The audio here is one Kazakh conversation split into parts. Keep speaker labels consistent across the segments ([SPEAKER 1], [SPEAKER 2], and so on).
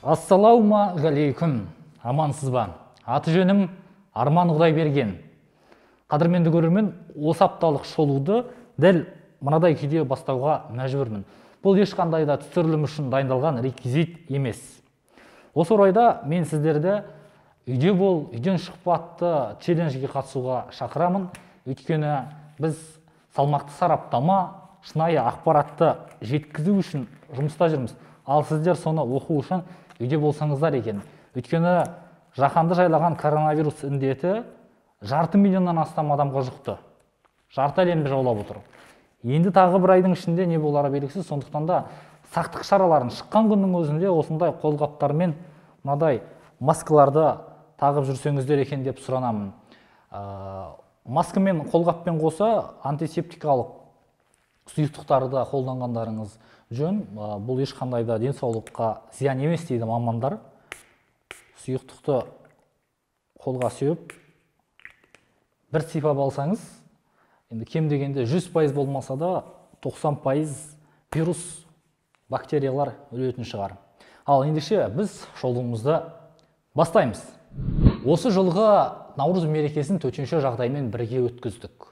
[SPEAKER 1] Ассалаумағалейкум, амансыз ба? Аты жөнім Арман Құдайберген. Қадірменді көрермен, осы апталық шолуды дәл мынадай күйде бастауға мәжбүрмін. Бұл ешқандай да түсірілім үшін дайындалған реквизит емес. Осы орайда мен сіздерді үйде бол, үйден шықпатты челленджге қатысуға шақырамын. Өйткені біз салмақты сараптама, шынайы ақпаратты жеткізу үшін жұмыста жүрміз. Ал сіздер соны оқу үшін үйде болсаңыздар екен. Өйткені жаһанды жайлаған коронавирус індеті 500 миллионнан астам адамға жұқты. Жарты әлемді жаулап отыр. Енді тағы бір айдың ішінде не болары белгісіз. Сондықтан да сақтық шараларын шыққан күннің өзінде осындай қолғаптармен мынадай маскаларды тағып жүрсеңіздер екен деп сұранамын. Маска мен қолғаппен қоса антисептикалық сұйықтықтарды да қолданғандарыңыз жөн. Бұл ешқандай да денсаулыққа зиян емес дейді мамандар. Сұйықтықты қолға сүйіп бір сипап алсаңыз, енді кем дегенде 100% болмаса да 90% вирус, бактериялар өлетін шығар. Ал ендеше біз шолуымызды бастаймыз. Осы жылғы Наурыз мерекесін төтенше жағдаймен бірге өткіздік.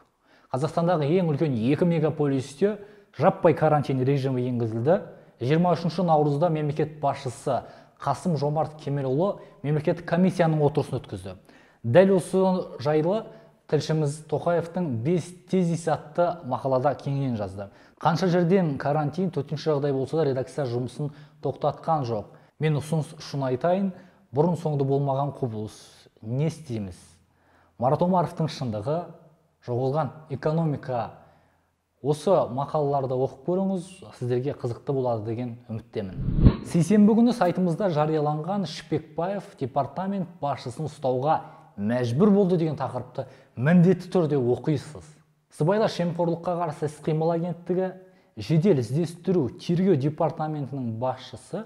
[SPEAKER 1] Қазақстандағы ең үлкен 2 мегаполисте жаппай карантин режимі енгізілді. 23 наурызда мемлекет басшысы Қасым-Жомарт Кемелұлы мемлекеттік комиссияның отырысын өткізді. Дәл осы жайлы тілшіміз Тоқаевтың 5 тезис атты мақалада кеңінен жазды. Қанша жерден карантин төтенше жағдай болса да редакция жұмысын тоқтатқан жоқ. Мен ұсыныс үшін айтайын, бұрын соңды болмаған құбылыс. Не істейміз? Марат Омаровтың шындығы, жоғалған экономика. Осы мақалаларды оқып көріңіз, сіздерге қызықты болады деген үміттемін. Сейсенбі күні сайтымызда жарияланған Шпекбаев департамент басшысын ұстауға мәжбүр болды деген тақырыпты міндетті түрде оқисыз. Сыбайлас жемқорлыққа қарсы іс-қимыл агенттігі жедел іздестіру тергеу департаментінің басшысы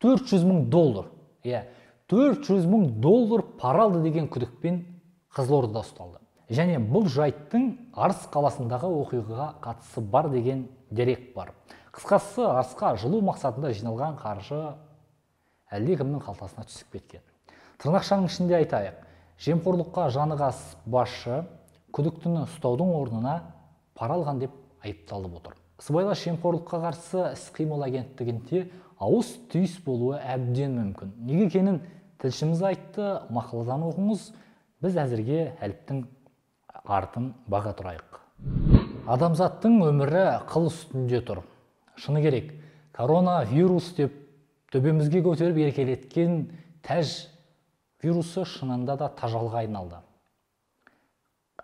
[SPEAKER 1] $400,000, 400,000 пара алды деген күдікпен Қызылордада ұсталды. Және бұл жайттың Арыс қаласындағы оқиғаға қатысы бар деген дерек бар. Қысқасы, Арысқа жылу мақсатында жиналған қаржы әлдекімнің қалтасына түсіп кеткен. Тырнақшаның ішінде айтайық, жемқорлыққа жанығас басшы күдіктіні ұстаудың орнына пара алған деп айыпталып отыр. Сыбайлас жемқорлыққа қарсы іс-қимыл агенттігінде ауыс түйіс болуы әбден мүмкін. Неге екенін тілшіміз айтты, мақаладан оқыңыз. Біз әзірге әліптің артын баға тұрайық. Адамзаттың өмірі қыл үстінде тұр. Шыны керек, коронавирус деп төбемізге көтеріп еркелеткен тәж вирусы шынында да тажалға айналды.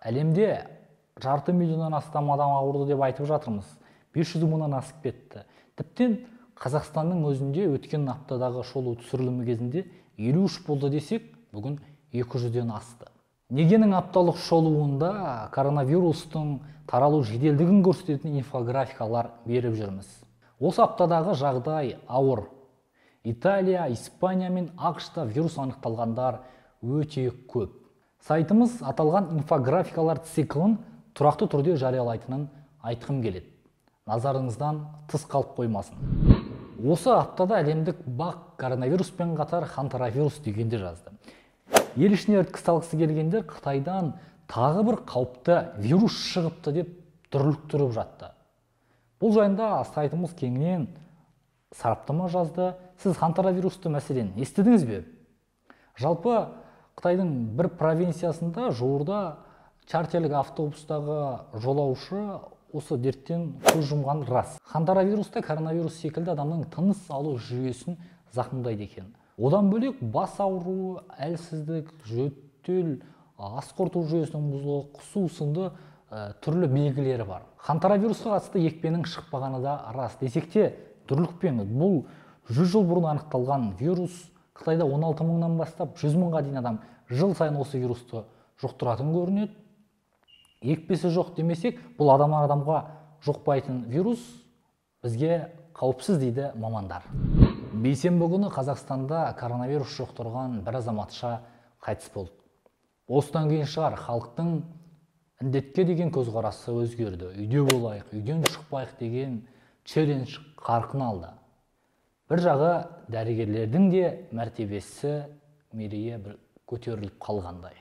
[SPEAKER 1] Әлемде 500 миллионнан астам адам ауырды деп айтып жатырмыз. 500 мыңнан асып кетті. Тіптен Қазақстанның өзінде өткен аптадағы шолу түсірілімі кезінде 53 болды десек, бүгін 200-ден асты. Негенің апталық шолуында коронавирустың таралу жеделдігін көрсететін инфографикалар беріп жүрміз. Осы аптадағы жағдай ауыр. Италия, Испания мен ақш-та вирус анықталғандар өте көп. Сайтымыз аталған инфографикалар циклын тұрақты түрде жариялайтынын айтқым келеді. Назарыңыздан тыс қалып қоймасын. Осы аптада әлемдік бақ коронавируспен қатар хантаравирус дегенде жазды. Ел ішіне іріткі салғысы келгендер Қытайдан тағы бір қауіпті вирус шығыпты деп дүрліктіріп жатты. Бұл жайында сайтымыз кеңінен сараптама жазды. Сіз хантаравирусты мәселен естідіңіз бе? Жалпы Қытайдың бір провинциясында жуырда чартерлік автобустағы жолаушы осы дерттен көз жұмған рас. Хантаравируста коронавирус секілді адамның тыныс алу жүйесін зақымдайды екен. Одан бөлек бас ауруы, әлсіздік, жөтел, ас қорыту жүйесінің бұзылуы, құсу сынды түрлі белгілері бар. Хантаравирусқа қатысты екпенің шықпағаны да рас. Десек те дүрлікпеңіз. Бұл 100 жыл бұрын анықталған вирус. Қытайда 16 мыңнан бастап 100 мыңға дейін адам жыл сайын осы вирусты жұқтыратын көрінеді. Екпесі жоқ демесек, бұл адамнан адамға жұқпайтын вирус бізге қауіпсіз дейді мамандар. Бейсенбі күні Қазақстанда коронавирус жұқтырған бір азаматша қайтыс болды. Осыдан кейін шығар халықтың індетке деген көзқарасы өзгерді. Үйде болайық, үйден шықпайық деген челлендж қарқын алды. бір жағы дәрігерлердің де мәртебесі мерейі бір көтеріліп қалғандай.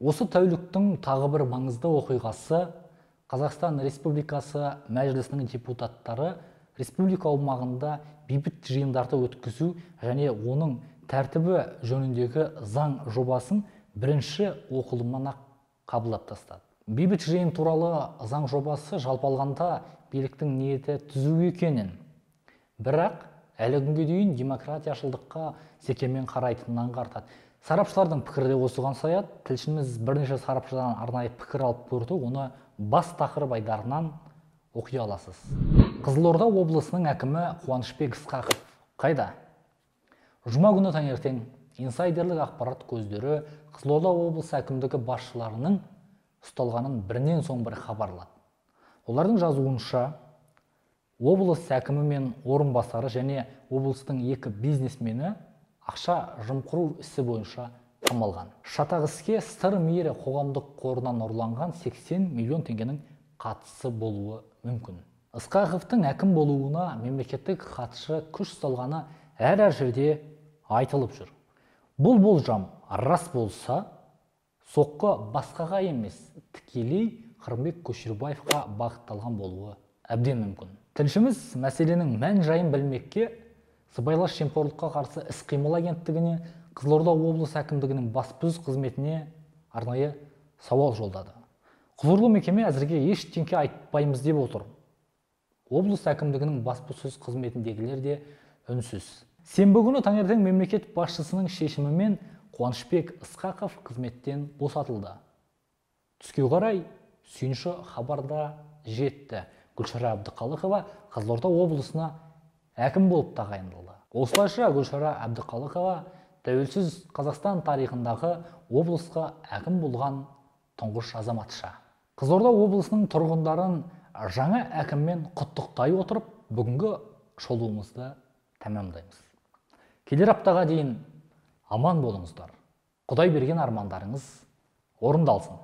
[SPEAKER 1] Осы тәуліктің тағы бір маңызды оқиғасы Қазақстан Республикасы Мәжілісінің депутаттары республика аумағында бейбіт жиындарды өткізу және оның тәртібі жөніндегі заң жобасын бірінші оқылымнан ақ қабылдап тастады. Бейбіт жиын туралы заң жобасы жалпы алғанда биліктің ниеті түзу екенін, бірақ әлі күнге дейін демократияшылдыққа секеммен қарайтынын аңғартады. Сарапшылардың пікірі де осыған саяды. Тілшіміз бірнеше сарапшыдан арнайы пікір алып көрді, оны бас тақырып айдарынан оқи аласыз. Қызылорда облысының әкімі Қуанышбек Ысқақов қайда? Жұма күні таңертең инсайдерлік ақпарат көздері Қызылорда облысы әкімдігі басшыларының ұсталғанын бірінен соң бірі хабарлады. Олардың жазуынша, облыс әкімі мен орынбасары және облыстың екі бизнесмені ақша жымқыру ісі бойынша қамалған. Шатақ іске Сыр мейірі қоғамдық қорынан ұрланған 80 миллион теңгенің қатысы болуы мүмкін. Ысқақовтың әкім болуына мемлекеттік хатшы күш салғаны әр жерде айтылып жүр. Бұл болжам рас болса, соққы басқаға емес, тікелей Қырымбек Көшербаевқа бағытталған болуы әбден мүмкін. Тілшіміз мәселенің мән жайын білмекке Сыбайлас жемқорлыққа қарсы іс-қимыл агенттігіне, Қызылорда облыс әкімдігінің баспасөз қызметіне арнайы сауал жолдады. Құзырлы мекеме әзірге ештеңе айтпаймыз деп отыр. Облыс әкімдігінің баспасөз қызметіндегілер де үнсіз. Сенбі күні таңертең мемлекет басшысының шешімімен Қуанышбек Ысқақов қызметтен босатылды. Түске қарай сүйінші хабарда жетті. Гүлшара Әбдіқалықова Қызылорда облысына әкім болып тағайындалды. Осылайша Гүлшара Әбдіқалықова тәуелсіз Қазақстан тарихындағы облысқа әкім болған тұңғыш азаматша. Қызылорда облысының тұрғындарын жаңа әкіммен құттықтай отырып, бүгінгі шолуымызды тәмамдаймыз. Келер аптаға дейін аман болыңыздар. Құдай берген армандарыңыз орындалсын.